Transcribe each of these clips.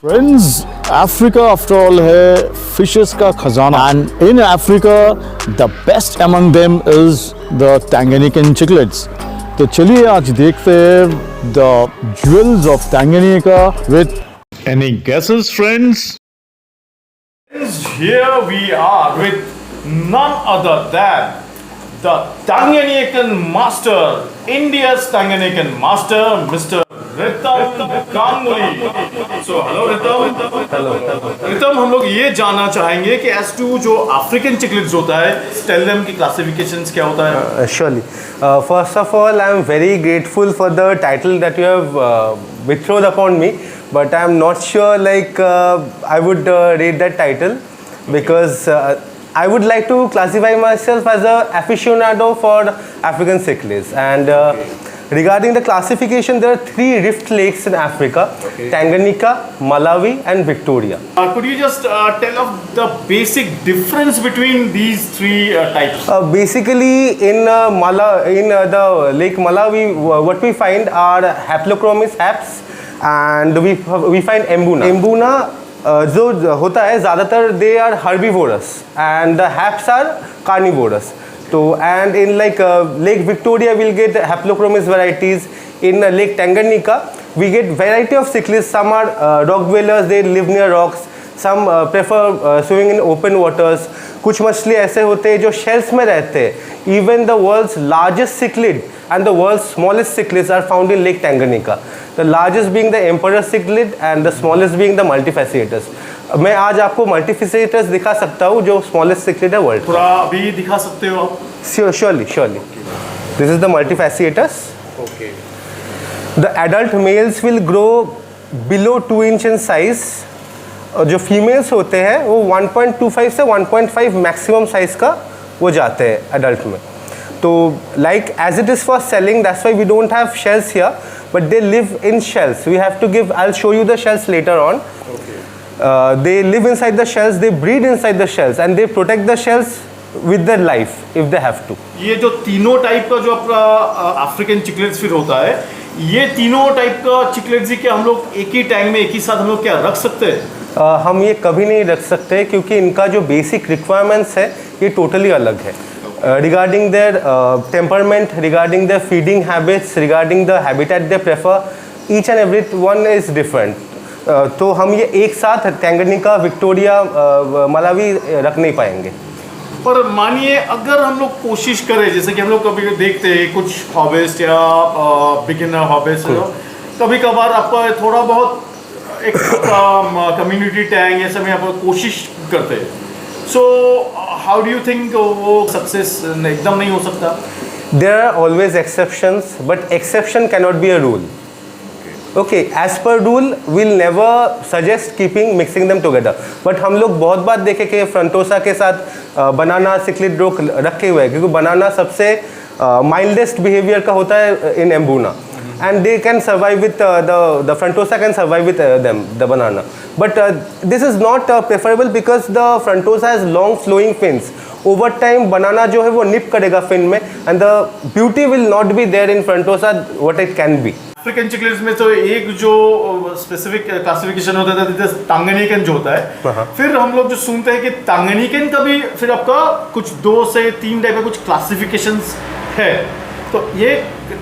Friends, Africa after all है fishes का खजाना and in Africa the best among them is the Tanganyikan cichlids. तो चलिए आज देखते हैं the jewels of Tanganyika with any guesses, friends? Here we are with none other than the Tanganyikan master, India's Tanganyikan master, Mr. Ritam Ganguly. So hello Ritam. Hello. Ritam हम लोग ये जानना चाहेंगे कि एज टू जो अफ्रीकन चिकलिड्स होता है tell them की क्लासिफिकेशंस क्या होता है Surely. First of all, I am very grateful for the title that you have bestowed upon me, but I am not sure I would rate that title because I would like to classify myself as a aficionado for African cichlids and regarding the classification, there are 3 rift lakes in Africa: Tanganyika, Malawi, and Victoria. Could you just tell us the basic difference between these 3 types? Basically, in the Lake Malawi, what we find are Haplochromys haps, and we find Mbuna. Mbuna जो होता है ज़्यादातर they are herbivorous and the haps are carnivorous. So and in Lake Victoria we'll get Haplochromys varieties. In Lake Tanganyika we get variety of cichlids. Some are rock dwellers, they live near rocks. Some prefer swimming in open waters. कुछ मछली ऐसे होते हैं जो shells में रहते हैं. Even the world's largest cichlid and the world's smallest cichlids are found in Lake Tanganyika. The largest being the emperor cichlid and the smallest being the multifacetous. मैं आज आपको multifacetous दिखा सकता हूँ जो smallest cichlid है world. थोड़ा अभी दिखा सकते हो आप? Surely. This is the multifacetous. Okay. The adult males will grow below 2 inch in size. और जो फीमेल्स होते हैं वो 1.25 से 1.5 मैक्सिमम साइज का वो जाते हैं एडल्ट में. तो like as it is for selling, that's why we don't have shells here, but they live in shells. We have to give, I will show you the shells later on. They live inside the shells, they breed inside the shells and they protect the shells with their life if they have to. ये जो तीनों type का जो अपना African चिकलिड्स फिर होता है, ये तीनों टाइप का चिकलिड्स ही क्या हम लोग एक ही टैंक में एक ही साथ हम लोग क्या रख सकते हैं? हम ये कभी नहीं रख सकते क्योंकि इनका जो बेसिक रिक्वायरमेंट्स है ये टोटली अलग है. Regarding their temperament, regarding their feeding habits, regarding the habitat they prefer, each and every one is different. तो हम ये एक साथ टैंगनिका, विक्टोरिया, मलावी रख नहीं पाएंगे. पर मानिए अगर हम लोग कोशिश करें, जैसे कि हम लोग कभी देखते हैं कुछ हॉबिस्ट या बिगिनर हॉबिस्ट, कभी कभार आपका थोड़ा बहुत एक कम्युनिटी टैंक ये सब में आप कोशिश करते हैं. So how do you think वो सक्सेस एकदम नहीं हो सकता? There are always exceptions, but exception cannot be a rule. Okay, as per rule, we'll never suggest mixing them together. But हम लोग बहुत बार देखे कि फ्रंटोसा के साथ बनाना सिक्लिड रखे हुए हैं क्योंकि बनाना सबसे माइल्डेस्ट बिहेवियर का होता है इन एम्बूना. And they can survive with the frontosa can survive with them, the banana. But this is not preferable because the frontosa has long flowing fins. Over time banana जो है वो निप करेगा fin में and the beauty will not be there in frontosa what it can be. African cichlids में तो एक जो specific classification होता है जैसे टांगनिकन जो होता है, फिर हम लोग जो सुनते हैं कि टांगनिकन का भी फिर आपका कुछ 2 से 3 टाइप का कुछ क्लासिफिकेशंस है. तो ये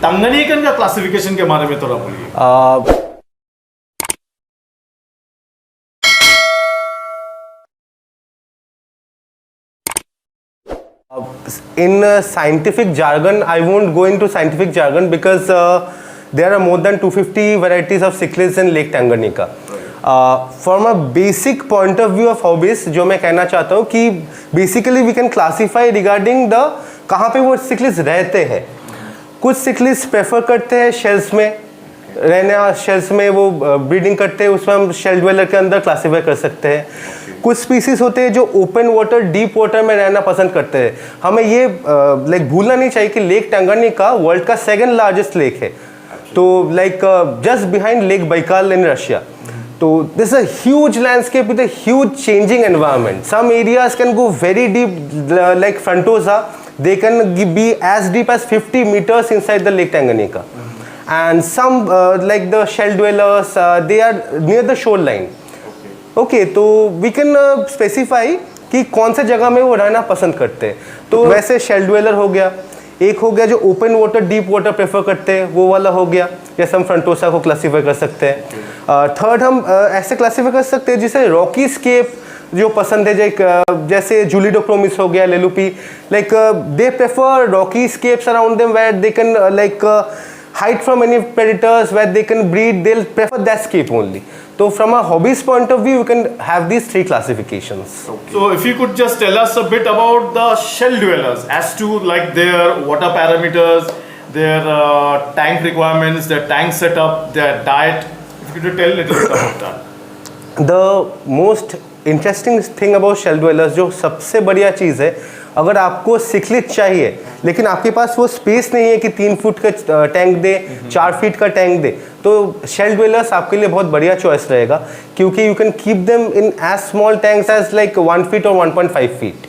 टांगनिकन का क्लासिफिकेशन के बारे में थोड़ा बोलिए. In scientific jargon, I won't go into scientific jargon because there are more than 250 varieties of cichlids in Lake Tanganyika. From a basic point of view of hobbies, जो मैं कहना चाहता हूँ कि basically we can classify regarding the कहाँ पे वो cichlids रहते हैं. कुछ cichlids prefer करते हैं shells में रहना, shells में वो ब्रीडिंग करते हैं, उसमें हम shell dweller के अंदर क्लासीफाई कर सकते हैं. कुछ स्पीसीज होते हैं जो ओपन वाटर, डीप वाटर में रहना पसंद करते हैं. हमें ये भूलना नहीं चाहिए कि लेक टंगानिका वर्ल्ड का 2nd लार्जेस्ट लेक है. तो just behind lake Baikal in Russia. तो this a huge landscape with a huge changing environment. Some areas can go very deep like frontosa, they can be as deep as 50 meters inside the lake Tanganyika. And some like the shell dwellers, they are near the shoreline. Okay, तो we can specify कि कौन से जगह में वो रहना पसंद करते हैं। तो वैसे शेल ड्वेलर हो गया, एक हो गया जो open water deep water prefer करते हैं, वो वाला हो गया, जैसे हम फ्रंटोसा को क्लासीफाई कर सकते हैं। थर्ड हम ऐसे क्लासीफाई कर सकते हैं जिसे रॉकी स्केप जो पसंद है, जैसे जुलिडोक्रोमिस हो गया, leleupi, like they prefer rocky scapes around them where they can like hide from any predators, where they can breed, they'll prefer that scape only. So from a hobbyist point of view, you can have these three classifications. So if you could just tell us a bit about the shell dwellers as to like their water parameters, their tank requirements, their tank setup, their diet. If you could tell a little bit about that. The most interesting thing about shell dwellers, जो सबसे बढ़िया चीज़ है, अगर आपको cichlid चाहिए लेकिन आपके पास वो स्पेस नहीं है कि 3 फुट का टैंक दे, 4 फीट का टैंक दे, तो शेल ड्वेलर्स आपके लिए बहुत बढ़िया चॉइस रहेगा, क्योंकि you can keep them in as small tanks as like 1 feet और 1.5 feet.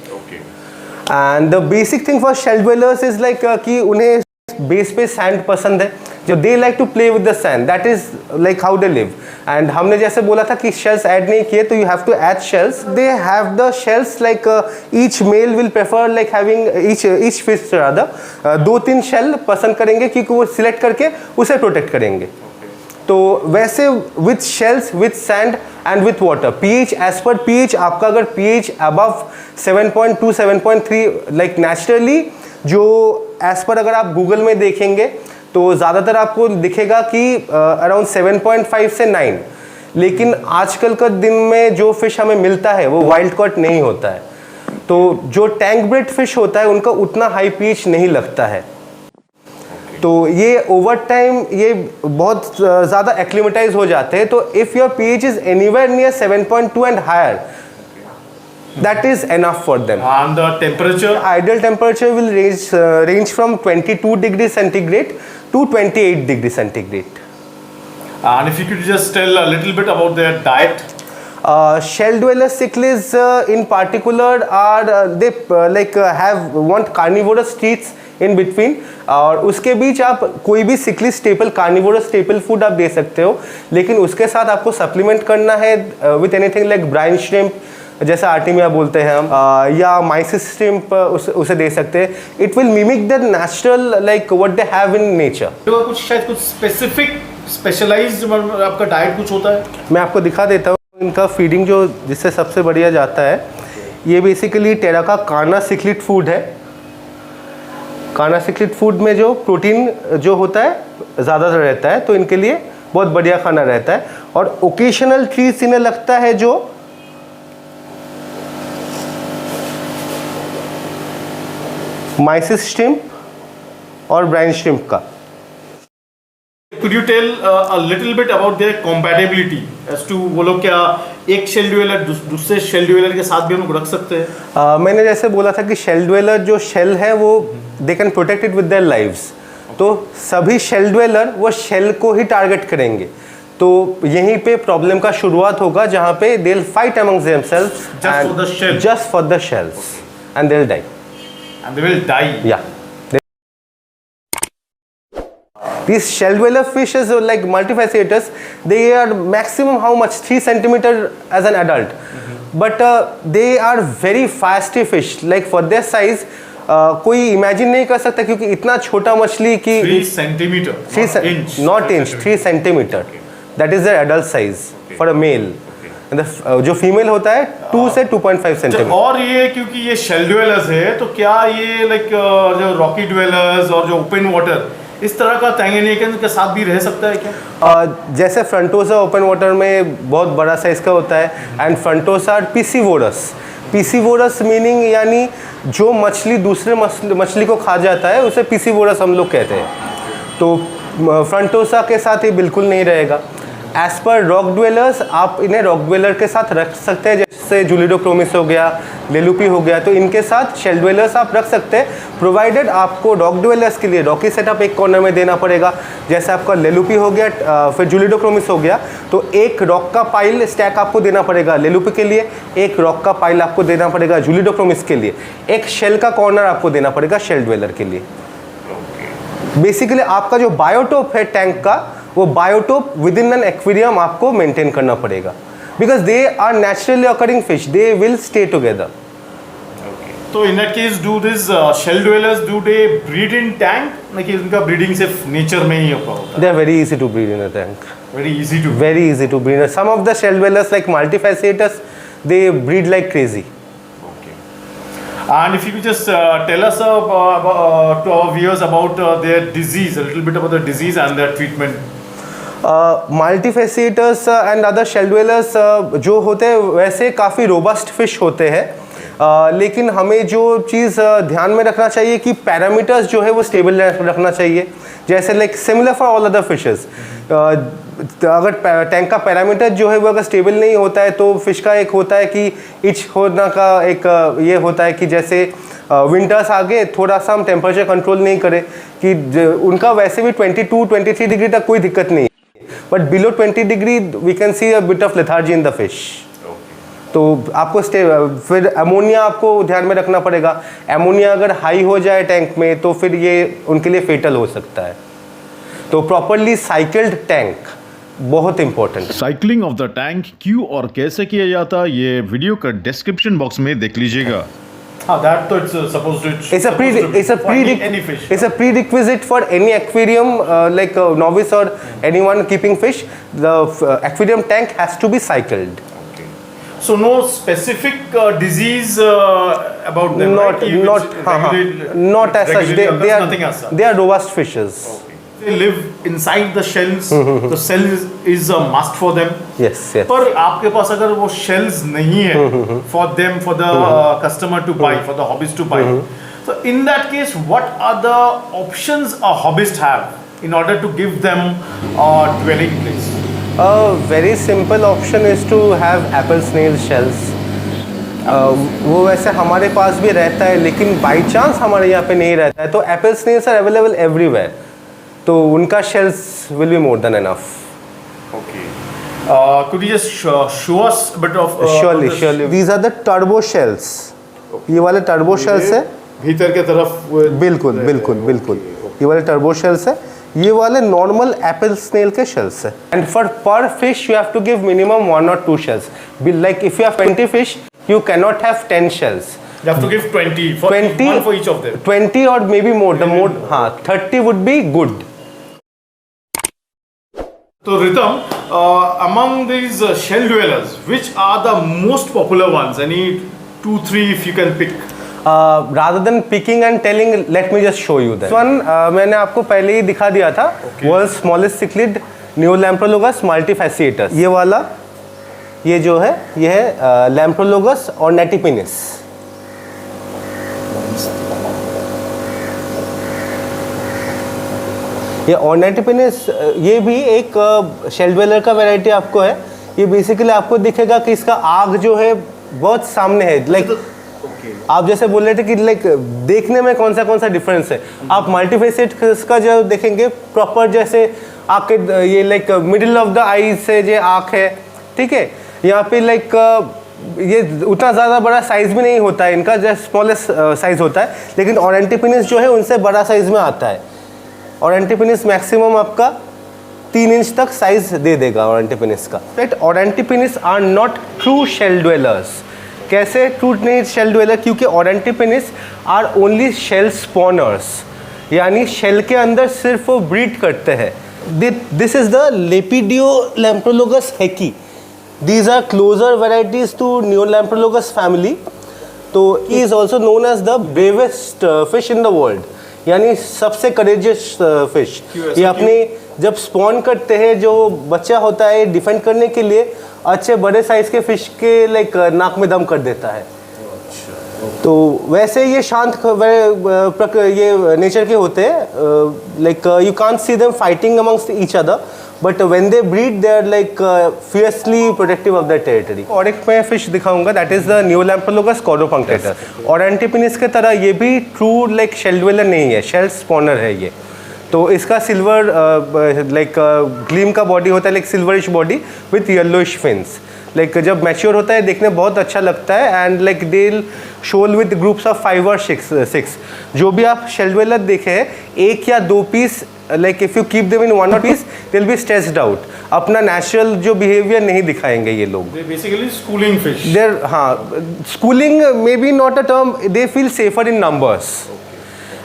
And the basic thing for shell dwellers is like कि उन्हें बेस पे सैंड पसंद है, जो they like to play with the sand, that is like how they live. And हमने जैसे बोला था कि शेल्स ऐड नहीं किए, तो you have to add shells. They have the shells like each male will prefer like having each fish rather 2-3 shell पसंद करेंगे, क्योंकि वो सिलेक्ट करके उसे प्रोटेक्ट करेंगे। तो वैसे with shells, with sand and with water, pH age पर पीएच, आपका अगर पीएच अबव 7.2 7.3 लाइक नेचुरली, जो एज पर अगर आप गूगल में देखेंगे तो ज़्यादातर आपको दिखेगा कि अराउंड 7.5 से 9, लेकिन आजकल का दिन में जो फिश हमें मिलता है वो वाइल्ड कॉट नहीं होता है, तो जो टैंक ब्रेड फिश होता है उनका उतना हाई पीएच नहीं लगता है। तो ये ओवर टाइम ये बहुत ज़्यादा एक्लिमेटाइज हो जाते हैं। तो if your pH is anywhere near 7.2 and higher, that is enough for them. And the temperature? Ideal temperature will range from 22 degrees centigrade to 28 degrees centigrade. And if you could just tell a little bit about their diet? Shell dweller cichlids in particular are they want carnivorous treats in between, और उसके बीच आप कोई भी cichlid staple, carnivorous staple food आप दे सकते हो, लेकिन उसके साथ आपको सप्लीमेंट करना है with anything like brine shrimp, जैसे आर्टिमिया बोलते हैं हम, या माइसिस श्रिम्प उसे दे सकते हैं। It will mimic the natural like what they have in nature. तो कुछ शायद कुछ स्पेसिफिक स्पेशलाइज्ड आपका डाइट कुछ होता है? मैं आपको दिखा देता हूँ इनका फीडिंग, जो जिससे सबसे बढ़िया जाता है। ये बेसिकली टेरा का काना सिक्लिड फूड है। काना सिक्लिड फूड में जो प्रोटीन जो होता है ज़्यादातर रहता है, तो इनके लिए बहुत बढ़िया खाना रहता है। और ओकेशनल ट्रीट्स इन्हें लगता है जो माइसिस श्रिम्प और ब्राइन श्रिम्प का। Could you tell a little bit about their compatibility as to वो लोग क्या एक शेल ड्वेलर दूसरे शेल ड्वेलर के साथ भी हम लोग रख सकते हैं? मैंने जैसे बोला था कि शेल ड्वेलर जो शेल है वो they can protect it with their lives, तो सभी शेल ड्वेलर वो शेल को ही टारगेट करेंगे। तो यहीं पे प्रॉब्लम का शुरुआत होगा, जहाँ पे they will fight amongst themselves just for the shells and they will die. And they will die. Yeah. These shell dweller fishes are like multifacetous. They are maximum how much 3 centimeter as an adult, but they are very fast fish. Like for their size, कोई imagine नहीं कर सकता, क्योंकि इतना छोटा मछली की 3 centimeter, not inch, 3 centimeter. That is their adult size for a male. जो फीमेल होता है 2 से 2.5 सेंटीमीटर। और ये क्योंकि ये शेल ड्वेलर्स है, तो क्या ये लाइक जो रॉकी ड्वेलर्स और जो ओपन वाटर इस तरह का टैंगेनिकन के साथ भी रह सकता है क्या? जैसे फ्रंटोसा ओपन वाटर में बहुत बड़ा साइज का होता है, एंड फ्रंटोसा पिसीवोरस। पिसीवोरस मीनिंग यानी जो मछली दूसरे मछली को खा जाता है उसे पिसीवोरस हम लोग कहते हैं। तो फ्रंटोसा के साथ ये बिल्कुल नहीं रहेगा। एज पर रॉक ड्वेलर्स, आप इन्हें रॉक ड्वेलर के साथ रख सकते हैं, जैसे जुलिडोक्रोमिस हो गया, लेलुपी हो गया, तो इनके साथ शेल ड्वेलर्स आप रख सकते हैं, प्रोवाइडेड आपको रॉक ड्वेलर्स के लिए रॉकी सेटअप एक कॉर्नर में देना पड़ेगा। जैसे आपका लेलुपी हो गया, फिर जुलिडोक्रोमिस हो गया, तो एक रॉक का पाइल स्टैक आपको देना पड़ेगा लेलुपी के लिए, एक रॉक का पाइल आपको देना पड़ेगा जुलिडोक्रोमिस के लिए, एक शेल का कॉर्नर आपको देना पड़ेगा शेल ड्वेलर के लिए। बेसिकली आपका जो बायोटोप है टैंक का, वो biotope with in an aquarium आपको मेंटेन करना पड़ेगा। because they are naturally occurring fish, they will stay together. तो in that case do this shell dwellers, do they breed in tank? कि उनका ब्रीडिंग सिर्फ नेचर में ही होता है? They are very easy to breed in a tank. Very easy to. Very easy to breed. Some of the shell dwellers like multifacetors, they breed like crazy. And if you could just tell us to our viewers about their disease, a little bit about the disease and their treatment. Multifacetors and other shell dwellers जो होते हैं वैसे काफ़ी robust fish होते हैं, लेकिन हमें जो चीज़ ध्यान में रखना चाहिए कि पैरामीटर्स जो है वो स्टेबल रखना चाहिए, जैसे like similar for all other fishes. अगर टैंक का पैरामीटर जो है वो अगर स्टेबल नहीं होता है तो फिश का एक होता है कि इच होना का एक ये होता है कि जैसे विंटर्स आ गए, थोड़ा सा हम टेम्परेचर कंट्रोल नहीं करें कि उनका वैसे भी 22-23 डिग्री तक कोई दिक्कत नहीं है, but below 20 degree we can see a bit of lethargy in the fish. तो आपको फिर अमोनिया आपको ध्यान में रखना पड़ेगा। अमोनिया अगर हाई हो जाए टैंक में तो फिर ये उनके लिए फेटल हो सकता है। तो प्रॉपरली साइकिल्ड टैंक बहुत important. Cycling of the tank क्यों और कैसे किया जाता है ये वीडियो का डिस्क्रिप्शन बॉक्स में देख लीजिएगा। That तो it's a prerequisite for any aquarium like novice or anyone keeping fish. The aquarium tank has to be cycled. So no specific disease about them, Not as such. They are robust fishes. They live inside the shells. The shell is a must for them. Yes. पर आपके पास अगर वो shells नहीं है for them, for the customer to buy, for the hobbyist to buy, so in that case, what are the options a hobbyist have in order to give them a dwelling place? A very simple option is to have apple snail shells. वो वैसे हमारे पास भी रहता है, लेकिन by chance हमारे यहाँ पे नहीं रहता है, तो apple snails are available everywhere, तो उनका shells will be more than enough. Okay. Could you just show us a bit of? Surely. These are the turbo shells. ये वाले turbo shells है। भीतर के तरफ। बिल्कुल। ये वाले turbo shells है। ये वाले नॉर्मल एप्पल स्नेल के शेल्स है। And for per fish you have to give minimum 1 or 2 shells. Like if you have 20 fish, you cannot have 10 shells. You have to give 20 for each of them. 20 or maybe more. The more 30 would be good. So Ritam, among these shell dwellers, which are the most popular ones? Any 2-3 if you can pick? Rather than picking and telling, let me just show you that. This one मैंने आपको पहले ही दिखा दिया था। World's smallest cichlid Neolamprologus multifasciatus। ये वाला, ये जो है, ये है Lamprologus ornatipinis। ये ornatipinis ये भी एक शेल ड्वेलर का वैरायटी आपको है। ये बेसिकली आपको दिखेगा कि इसका आग जो है बहुत सामने है, लाइक आप जैसे बोल रहे थे कि लाइक देखने में कौन सा डिफरेंस है। आप मल्टीफेसेट का जो देखेंगे प्रॉपर जैसे आपके ये लाइक मिडिल ऑफ द आई से जो आँख है, ठीक है, यहाँ पे लाइक ये उतना ज़्यादा बड़ा साइज़ भी नहीं होता है इनका, जस्ट स्मॉलेस्ट साइज़ होता है, लेकिन ऑरेंटिपिनिस जो है उनसे बड़ा साइज़ में आता है। ऑरेंटिपिनिस मैक्सिमम आपका 3 इंच तक साइज़ दे देगा ऑरेंटिपिनिस का। But aurantipinnis are not true shell dwellers. कैसे ट्रू नहीं शेल ड्वेलर? क्योंकि aurantipinnis are only shell spawners, यानी शेल के अंदर सिर्फ वो ब्रीड करते हैं। This is the Lepidiolamprologus hecqui. These are closer varieties to Neolamprologus family. तो he is also known as the bravest fish in the world, यानी सबसे करेजियस फिश। ये अपने जब स्पॉन करते हैं, जो बच्चा होता है डिफेंड करने के लिए अच्छे बड़े साइज के फिश के लाइक नाक में दम कर देता है। तो वैसे ये शांत ये नेचर के होते हैं, like you can't see them fighting amongst each other, but when they breed they are like fiercely protective of the territory. और एक मैं फिश दिखाऊंगा, that is the neolamprologus cordopunctator. Aurantipinnis के तरह ये भी ट्रू लाइक शेल ड्वेलर नहीं है, शेल स्पॉनर है ये। तो इसका सिल्वर लाइक ग्लीम का बॉडी होता है, like silverish body with yellowish fins. Like जब मैच्योर होता है देखने बहुत अच्छा लगता है, and like they'll shoal with groups of 5 or 6। जो भी आप शेल ड्वेलर देखे हैं, 1 या 2 piece like if you keep them in one piece, they'll be stressed out. अपना natural जो behavior नहीं दिखाएंगे ये लोग. They basically schooling fish. They're हाँ, schooling maybe not a term. They feel safer in numbers.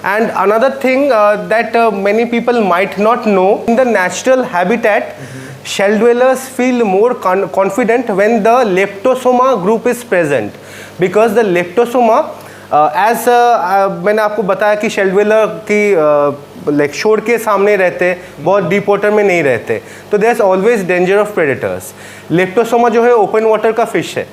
And another thing that many people might not know, in the natural habitat, shell dwellers feel more confident when the Leptosoma group is present, because the Leptosoma, as मैंने आपको बताया कि shell dweller की like शोर के सामने रहते, बहुत डीप वाटर में नहीं रहते, तो there is always danger of predators. Leptosoma जो है ओपन वाटर का फिश है,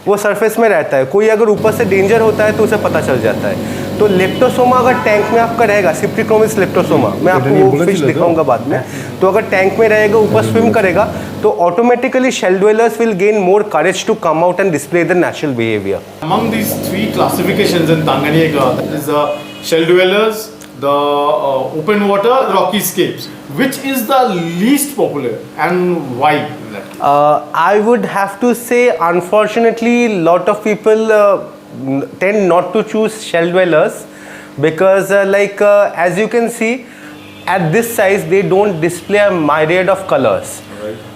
वो सरफेस में रहता है, कोई अगर ऊपर से डेंजर होता है तो उसे पता चल जाता है. तो लेप्टोसोमा अगर टैंक में आपका रहेगा, सिप्रिक्रोमिस लेप्टोसोमा, मैं आपको वो फिश दिखाऊंगा बाद में, तो अगर टैंक में रहेगा, ऊपर स्विम करेगा, तो automatically shell dwellers will gain more courage to come out and display the natural behaviour. Among these three classifications in Tanganyika, that is the shell dwellers, the open water, rocky scapes. Which is the least popular and why? I would have to say, unfortunately, lot of people tend not to choose shell dwellers because as you can see, at this size they don't display a myriad of colors.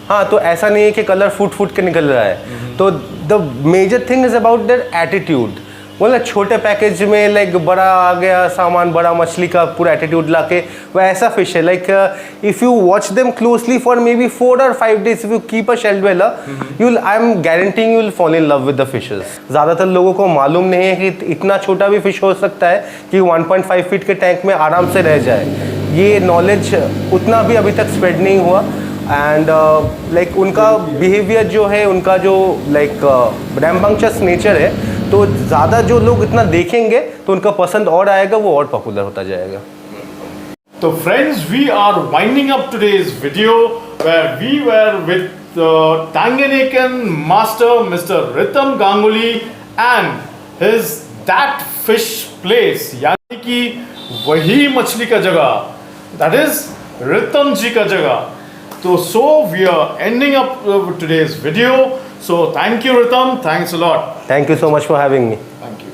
हाँ, तो ऐसा नहीं है कि colour foot के निकल रहा है. तो the major thing is about their attitude. मतलब छोटे पैकेज में लाइक बड़ा आ गया सामान, बड़ा मछली का पूरा एटीट्यूड लाके, वो ऐसा फिश है. Like if you watch them closely for maybe 4 or 5 days, if you keep a shell dweller, you will, I am guaranteeing, you will fall in love with the fishes. ज़्यादातर लोगों को मालूम नहीं है कि इतना छोटा भी फिश हो सकता है कि 1.5 फीट के टैंक में आराम से रह जाए. ये नॉलेज उतना भी अभी तक स्प्रेड नहीं हुआ. एंड लाइक उनका बिहेवियर जो है, उनका जो लाइक रैम्बंक्चस नेचर है, तो ज़्यादा जो लोग इतना देखेंगे तो उनका पसंद और आएगा, वो और पॉपुलर होता जाएगा. So friends, we are winding up today's video where we were with the Tanganyikan master Mr. Ritam Ganguly and his That Fish Place, यानी कि वही मछली का जगह, that is रितम जी का जगह. So we are ending up today's video. So thank you Ritam, thanks a lot. Thank you so much for having me. Thank you.